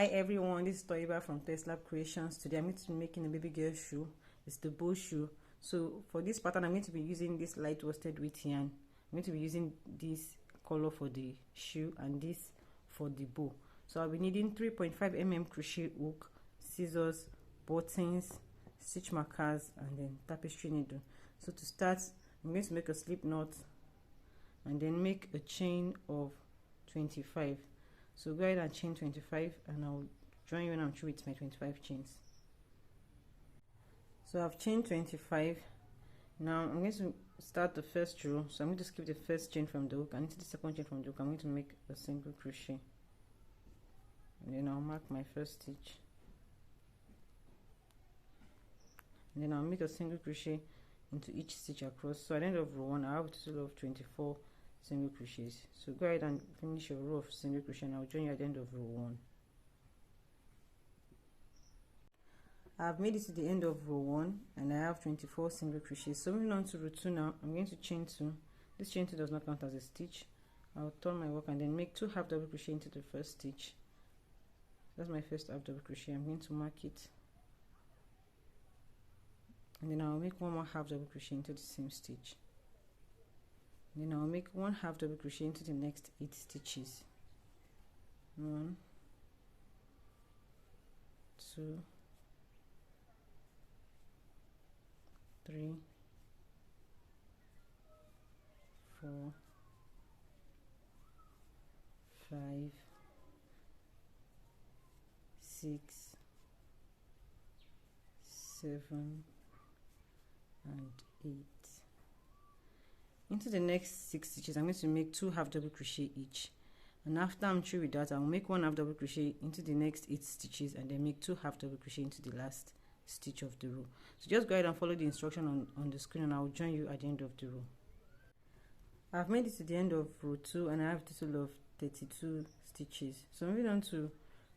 Hi everyone, this is Toiba from Tesla Creations. Today I'm going to be making a baby girl shoe. It's the bow shoe. So for this pattern I'm going to be using this light worsted weight yarn. I'm going to be using this color for the shoe and this for the bow. So I'll be needing 3.5 mm crochet hook, scissors, buttons, stitch markers, and then tapestry needle. So to start, I'm going to make a slip knot and then make a chain of 25. So go ahead and chain 25 and I'll join you when I'm through with my 25 chains. So I've chained 25. Now I'm going to start the first row. So I'm going to skip the first chain from the hook, and into the second chain from the hook I'm going to make a single crochet, and then I'll mark my first stitch, and then I'll make a single crochet into each stitch across. So at the end of row 1 I have a total of 24 single crochets. So go ahead and finish your row of single crochet and I'll join you at the end of row 1. I've made it to the end of row 1 and I have 24 single crochets. So moving on to row 2 now, I'm going to chain 2. This chain 2 does not count as a stitch. I'll turn my work and then make 2 half double crochet into the first stitch. That's my first half double crochet. I'm going to mark it, and then I'll make 1 more half double crochet into the same stitch. Then I'll make 1 half double crochet into the next 8 stitches. 1, 2, 3, 4, 5, 6, 7, and 8. Into the next 6 stitches I'm going to make 2 half double crochet each, and after I'm through with that I'll make 1 half double crochet into the next 8 stitches and then make 2 half double crochet into the last stitch of the row. So just go ahead and follow the instruction on the screen and I'll join you at the end of the row. I've made it to the end of row 2 and I have a total of 32 stitches. So moving on to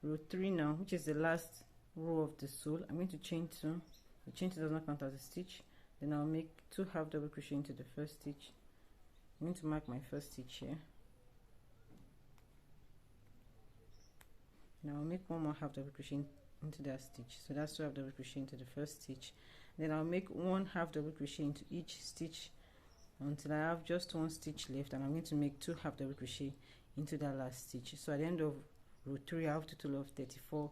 row 3 now, which is the last row of the sole, I'm going to chain 2. The chain 2 does not count as a stitch. Then I'll make 2 half double crochet into the first stitch. I'm going to mark my first stitch here. Now I'll make 1 more half double crochet into that stitch. So that's 2 half double crochet into the first stitch. Then I'll make 1 half double crochet into each stitch until I have just 1 stitch left, and I'm going to make 2 half double crochet into that last stitch. So at the end of row 3 I have a total of 34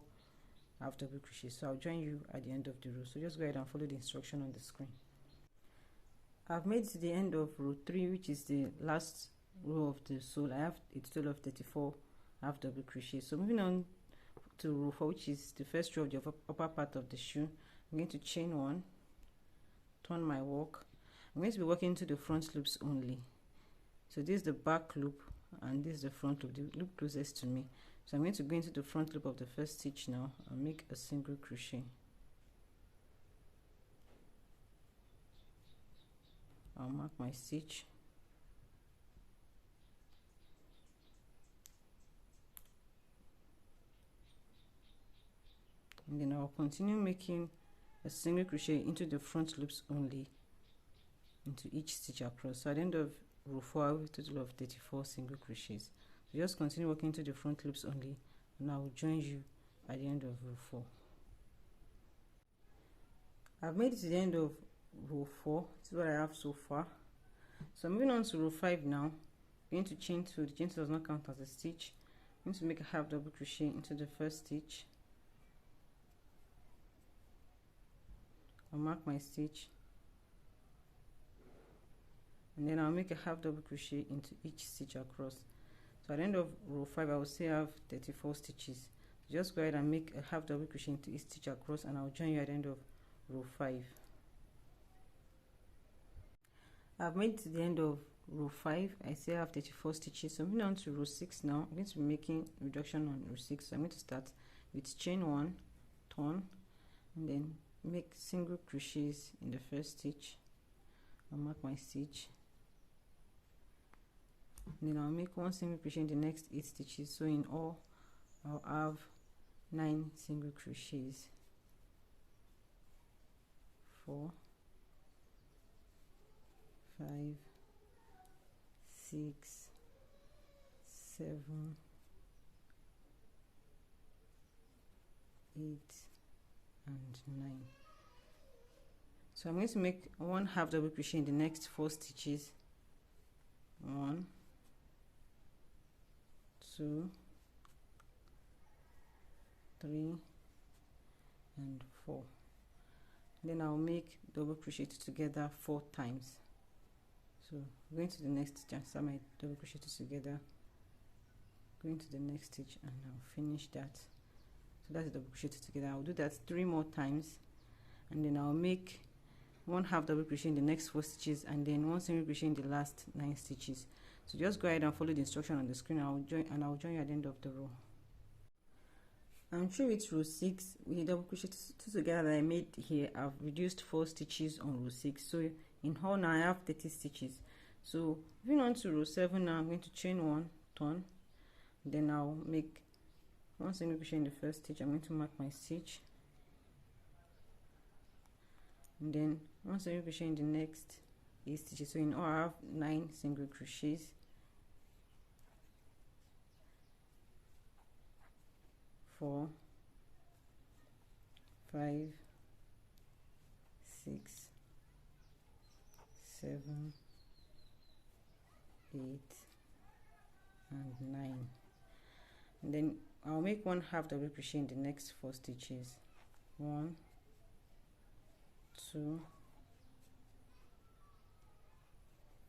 half double crochet. So I'll join you at the end of the row. So just go ahead and follow the instruction on the screen. I've made it to the end of row 3, which is the last row of the sole. I have a total of 34 half double crochet. So moving on to row 4, which is the first row of the upper part of the shoe, I'm going to chain 1, turn my work. I'm going to be working into the front loops only. So this is the back loop and this is the front loop, the loop closest to me. So I'm going to go into the front loop of the first stitch now and make a single crochet. I'll mark my stitch, and then I'll continue making a single crochet into the front loops only into each stitch across. So at the end of row 4 I have a total of 34 single crochets. So just continue working into the front loops only and I will join you at the end of row 4. I've made it to the end of row 4. This is what I have so far. So moving on to row 5 now, I'm going to chain 2. The chain 2 does not count as a stitch. I'm going to make a half double crochet into the first stitch. I'll mark my stitch, and then I'll make a half double crochet into each stitch across. So at the end of row 5 I will still have 34 stitches. So just go ahead and make a half double crochet into each stitch across and I'll join you at the end of row 5. I've made it to the end of row 5. I still have 34 stitches. So moving on to row 6 now, I'm going to be making reduction on row 6. So I'm going to start with chain 1, turn, and then make single crochets in the first stitch. I'll mark my stitch, and then I'll make 1 single crochet in the next 8 stitches. So in all I'll have 9 single crochets. 4, 5, 6, 7, 8 and 9. So I'm going to make 1 half double crochet in the next 4 stitches. 1, 2, 3 and 4. Then I'll make double crochet together 4 times. So going to the next stitch and start my double crochet together, going to the next stitch, and I'll finish that. So that's the double crochet together. I'll do that 3 more times, and then I'll make 1 half double crochet in the next 4 stitches, and then 1 single crochet in the last 9 stitches. So just go ahead and follow the instruction on the screen. I'll join you at the end of the row. I'm through with row 6 with the double crochet together that I made here. I've reduced 4 stitches on row 6, so in all now I have 30 stitches. So moving on to row 7 now, I'm going to chain 1, turn, then I'll make 1 single crochet in the first stitch. I'm going to mark my stitch, and then 1 single crochet in the next 8 stitches. So in all I have 9 single crochets. 4, 5, 6, 7, 8 and 9. And then I'll make 1 half double crochet in the next 4 stitches. 1, 2,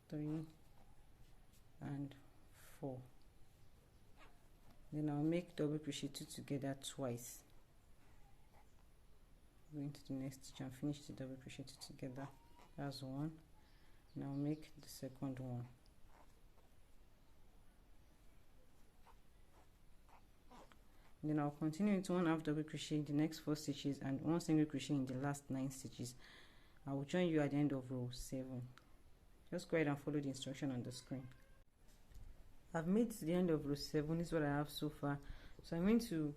3 and 4. Then I'll make double crochet 2 together twice. Going to the next stitch and finish the double crochet 2 together. That's 1. And I'll make the second one. Then I'll continue with 1 half double crochet in the next 4 stitches and 1 single crochet in the last 9 stitches. I will join you at the end of row 7. Just go ahead and follow the instruction on the screen. I've made to the end of row 7. This is what I have so far. So I'm going to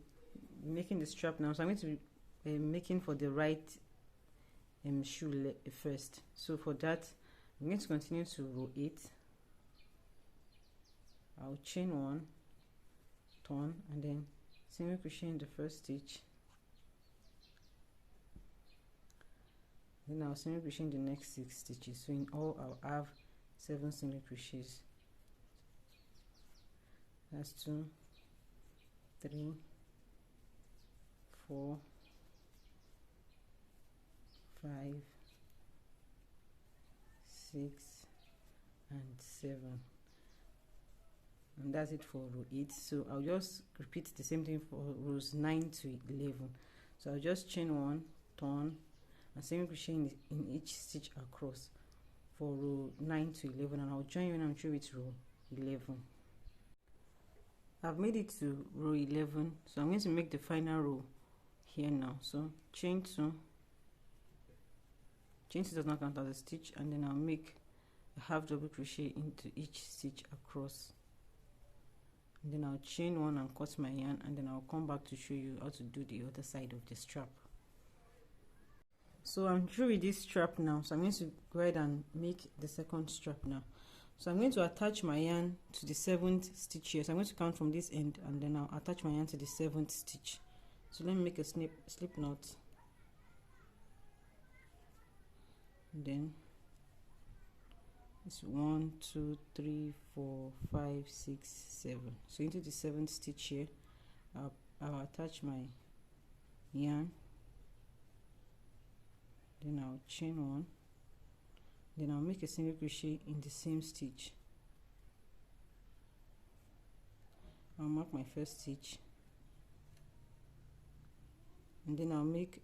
be making the strap now. So I'm going to be making for the right shoe first. So for that, I'm going to continue to row 8. I'll chain 1, turn, and then single crochet in the first stitch. Then I'll single crochet in the next 6 stitches. So in all I'll have 7 single crochets. That's 2, 3, 4, 5, 6 and 7, and that's it for row 8. So I'll just repeat the same thing for rows 9 to 11. So I'll just chain 1, turn, and single crochet in each stitch across for row 9 to 11, and I'll join you when I'm through with row 11. I've made it to row 11, so I'm going to make the final row here now. So chain 2 does not count as a stitch, and then I'll make a half double crochet into each stitch across, and then I'll chain 1 and cut my yarn, and then I'll come back to show you how to do the other side of the strap. So I'm through with this strap now, so I'm going to go ahead and make the second strap now. So I'm going to attach my yarn to the 7th stitch here. So I'm going to count from this end, and then I'll attach my yarn to the 7th stitch. So let me make a slip knot, and then it's 1, 2, 3, 4, 5, 6, 7. So into the 7th stitch here, I'll attach my yarn, then I'll chain 1. Then I'll make a single crochet in the same stitch. I'll mark my first stitch, and then I'll make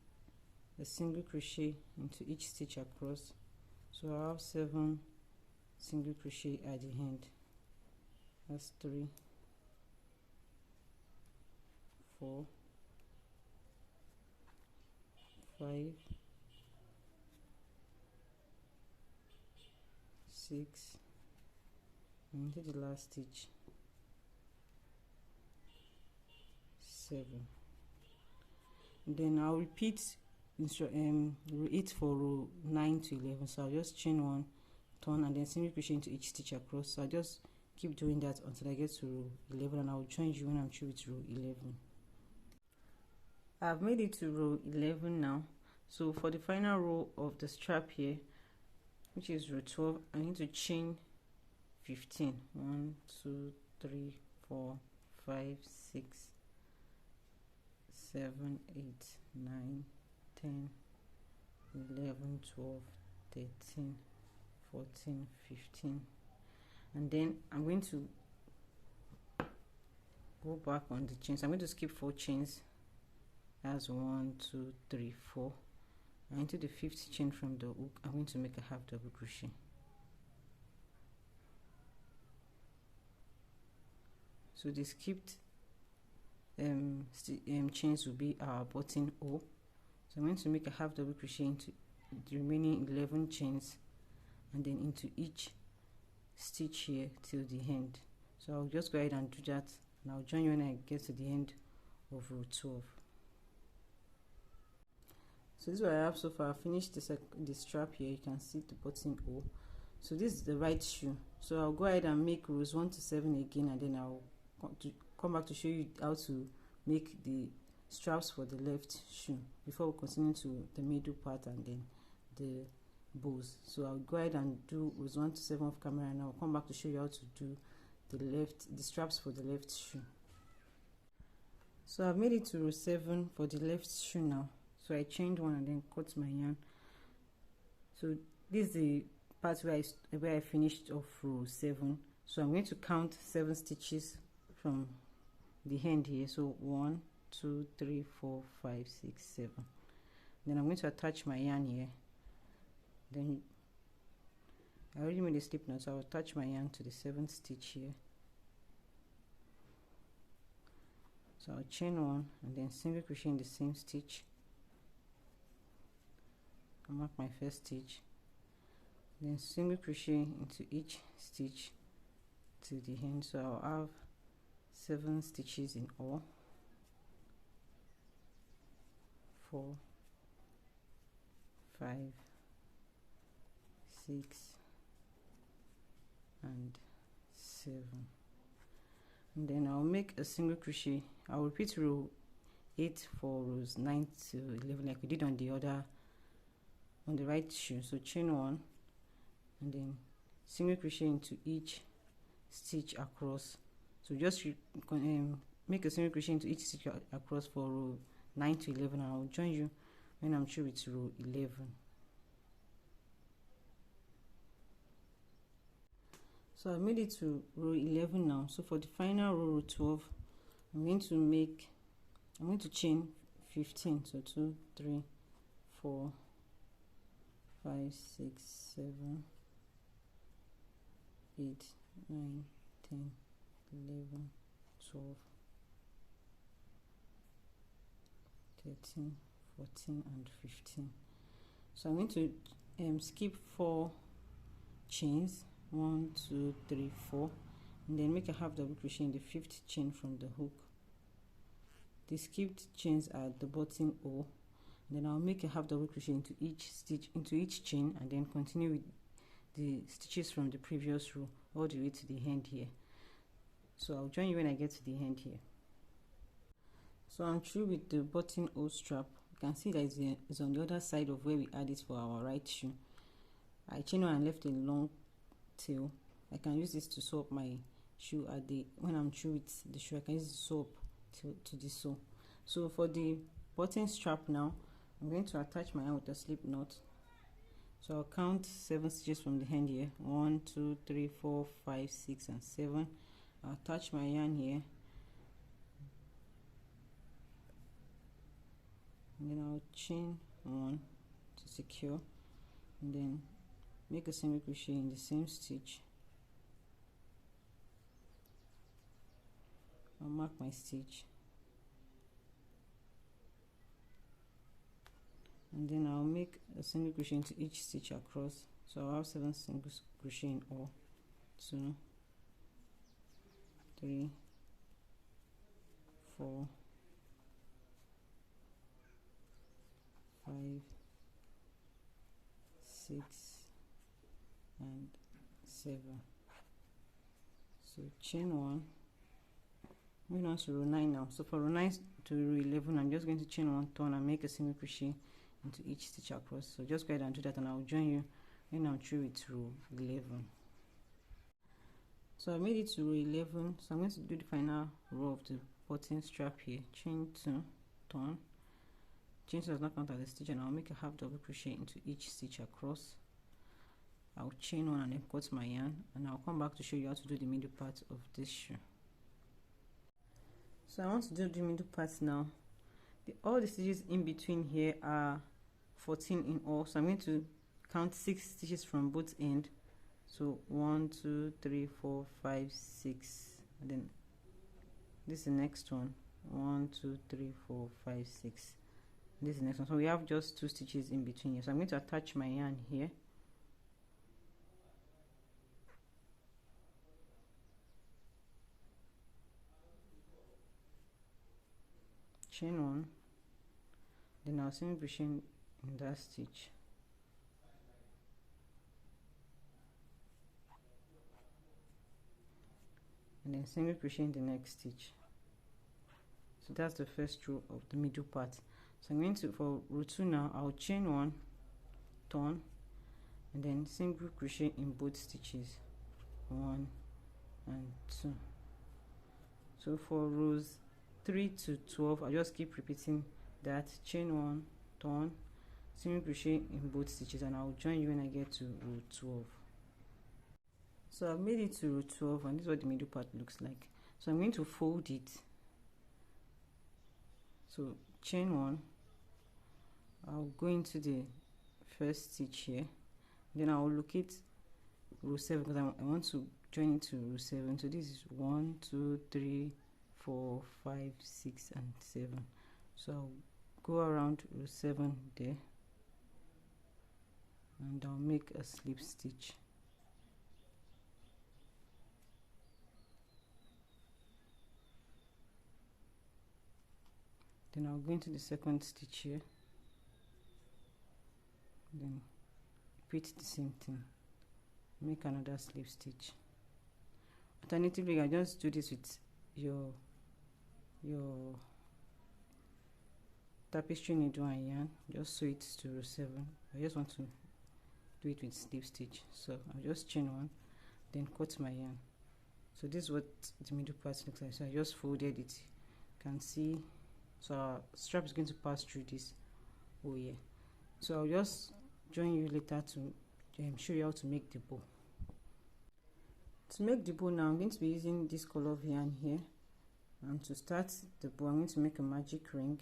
a single crochet into each stitch across. So I'll have 7 single crochet at the end. That's 3, 4, 5, 6, and into the last stitch 7. Then I'll repeat row 8 for row 9 to 11. So I'll just chain 1, turn, and then single crochet into each stitch across. So I'll just keep doing that until I get to row 11, and I'll join you when I'm through with row 11. I've made it to row 11 now. So for the final row of the strap here, which is row 12, I need to chain 15. 1 2 3 4 5 6 7 8 9 10 11 12 13 14 15, and then I'm going to go back on the chains. I'm going to skip 4 chains. That's 1 2 3 4, and into the 5th chain from the hook I'm going to make a half double crochet. So the skipped chains will be our button O. So I'm going to make a half double crochet into the remaining 11 chains, and then into each stitch here till the end. So I'll just go ahead and do that, and I'll join you when I get to the end of row 12. So this is what I have so far. I finished the strap here. You can see the button O. So this is the right shoe. So I'll go ahead and make rows 1 to 7 again, and then I'll come back to show you how to make the straps for the left shoe before we continue to the middle part and then the bows. So I'll go ahead and do rows 1 to 7 off camera, and I'll come back to show you how to do the straps for the left shoe. So I've made it to row 7 for the left shoe now. So I chained one and then cut my yarn. So this is the part where I finished off row 7. So I'm going to count 7 stitches from the end here. So 1 2 3 4 5 6 7. Then I'm going to attach my yarn here. Then I already made a slip knot, so I'll attach my yarn to the 7th stitch here. So I'll chain one and then single crochet in the same stitch. I'll mark my first stitch, then single crochet into each stitch to the end. So I'll have 7 stitches in all. 4 5 6 and 7, and then I'll make a single crochet. I'll repeat row 8 for rows 9 to 11 like we did on the right shoe. So chain one and then single crochet into each stitch across. So just make a single crochet into each stitch across for row 9 to 11, and I'll join you when I'm through with row 11. So I made it to row 11 now. So for the final row 12, I'm going to chain 15. So 2 3 4 5 6 7 8 9 10 11 12 13 14 and 15. So I'm going to skip 4 chains, 1 2 3 4, and then make a half double crochet in the 5th chain from the hook. The skipped chains are at the button O. Then I'll make a half double crochet into each chain, and then continue with the stitches from the previous row all the way to the end here. So I'll join you when I get to the end here. So I'm through with the button O strap. You can see that it's on the other side of where we added for our right shoe. I chain one and left a long tail. I can use this to sew up my shoe when I'm through with the shoe. I can use it to sew up to the sew. So for the button strap now, I'm going to attach my yarn with a slip knot. So I'll count 7 stitches from the end here. 1 2 3 4 5 6 and 7. I'll attach my yarn here, and then I'll chain one to secure, and then make a single crochet in the same stitch. I'll mark my stitch, and then I'll make a single crochet into each stitch across. So I'll have 7 single crochet in all. 2 3 4 5 6 and 7. So chain one moving on to row 9 now. So for row 9 to row 11, I'm just going to chain 1, turn, and make a single crochet into each stitch across. So just go ahead and do that, and I'll join you when I'm through with row 11. So I made it to row 11, so I'm going to do the final row of the button strap here. Chain 2, turn, chain 2 does not count as a stitch, and I'll make a half double crochet into each stitch across. I'll chain 1 and then cut my yarn, and I'll come back to show you how to do the middle part of this shoe. So I want to do the middle part now. All the stitches in between here are 14 in all, so I'm going to count 6 stitches from both ends. So 1, 2, 3, 4, 5, 6, and then this is the next one. 1, 2, 3, 4, 5, 6. This is the next one. So we have just 2 stitches in between here. So I'm going to attach my yarn here. Chain 1, then I'll single crochet in that stitch, and then single crochet in the next stitch. So that's the first row of the middle part. So I'm going to, for row 2 now, I'll chain 1, turn, and then single crochet in both stitches, 1 and 2. So for rows 3 to 12, I'll just keep repeating that. Chain 1, turn, single crochet in both stitches, and I'll join you when I get to row 12. So I've made it to row 12, and this is what the middle part looks like. So I'm going to fold it. So chain 1, I'll go into the first stitch here, then I'll locate row 7 because I want to join it to row 7. So this is 1, 2, 3, 4, 5, 6, and 7. So I'll go around row 7 there, and I'll make a slip stitch. Then I'll go into the second stitch here, then repeat the same thing, make another slip stitch. Alternatively, you can just do this with your tapestry needle and yarn, just sew it to row 7. I just want to do it with slip stitch, so I'll just chain 1, then cut my yarn. So this is what the middle part looks like. So I just folded it, you can see. So our strap is going to pass through this. Oh yeah. So I'll just join you later to show you how to make the bow. To make the bow now, I'm going to be using this color of yarn here, and to start the bow I'm going to make a magic ring,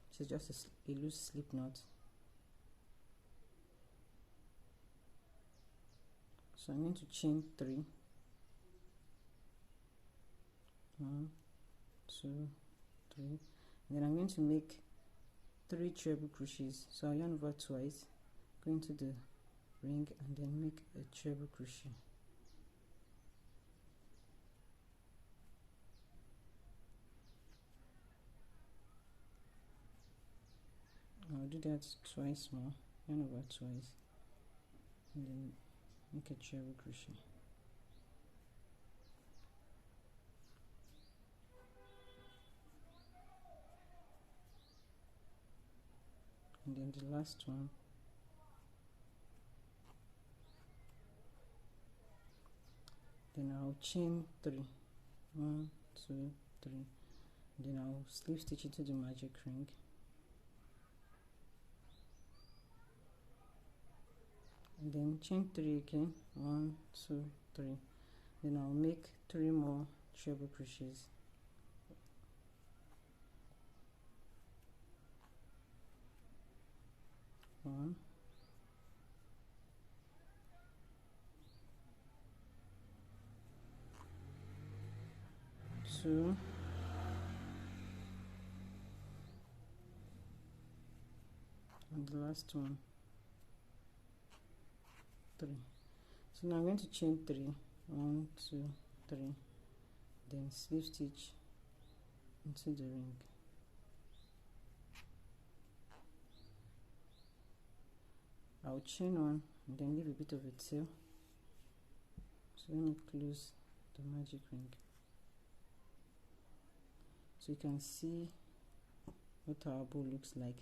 which is just a loose slip knot. So I'm going to chain 3, 1, 2, 3, and then I'm going to make 3 treble crochets. So I'll yarn over twice, go into the ring, and then make a treble crochet. I'll do that twice more, yarn over twice, and then make a treble crochet. And then the last one, then I'll chain 3, 1, 2, 3, then I'll slip stitch into the magic ring, and then chain 3 again, 1, 2, 3, then I'll make 3 more treble crochets. One, 2, and the last one, 3. So now I'm going to chain 3, 1, 2, 3, then slip stitch into the ring. I'll chain 1 and then leave a bit of a tail. So let me close the magic ring. so you can see what our bow looks like.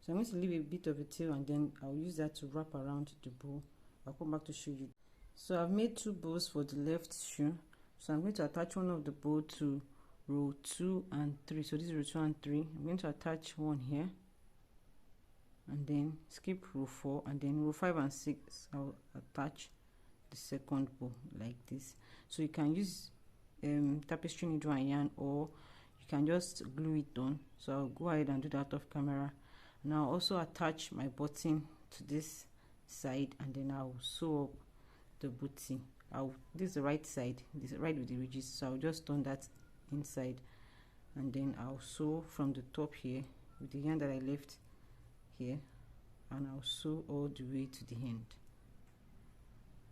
So I'm going to leave a bit of a tail, and then I'll use that to wrap around the bow. I'll come back to show you. So I've made 2 bows for the left shoe, so I'm going to attach one of the bow to row 2 and 3. So this is row 2 and 3. I'm going to attach one here, and then skip row 4, and then row 5 and 6 I'll attach the second bow like this. So you can use tapestry needle and yarn, or you can just glue it on. So I'll go ahead and do that off camera. And I'll also attach my button to this side, and then I'll sew up the booty. This is the right side, this is right with the ridges, so I'll just turn that inside, and then I'll sew from the top here with the yarn that I left here, and I'll sew all the way to the end.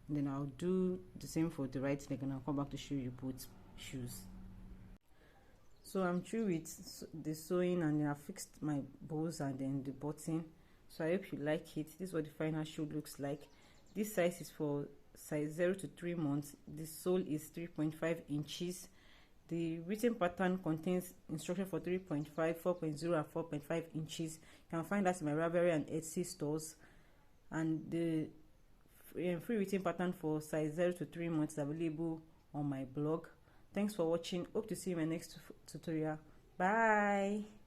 And then I'll do the same for the right leg, and I'll come back to show you both shoes. So I'm through with the sewing, and I fixed my bows and then the button. So I hope you like it. This is what the final shoe looks like. This size is for size 0 to 3 months. The sole is 3.5 inches. The written pattern contains instruction for 3.5, 4.0 and 4.5 inches. You can find that in my Ravelry and Etsy stores. And the free written pattern for size 0 to 3 months is available on my blog. Thanks for watching. Hope to see you in my next tutorial. Bye.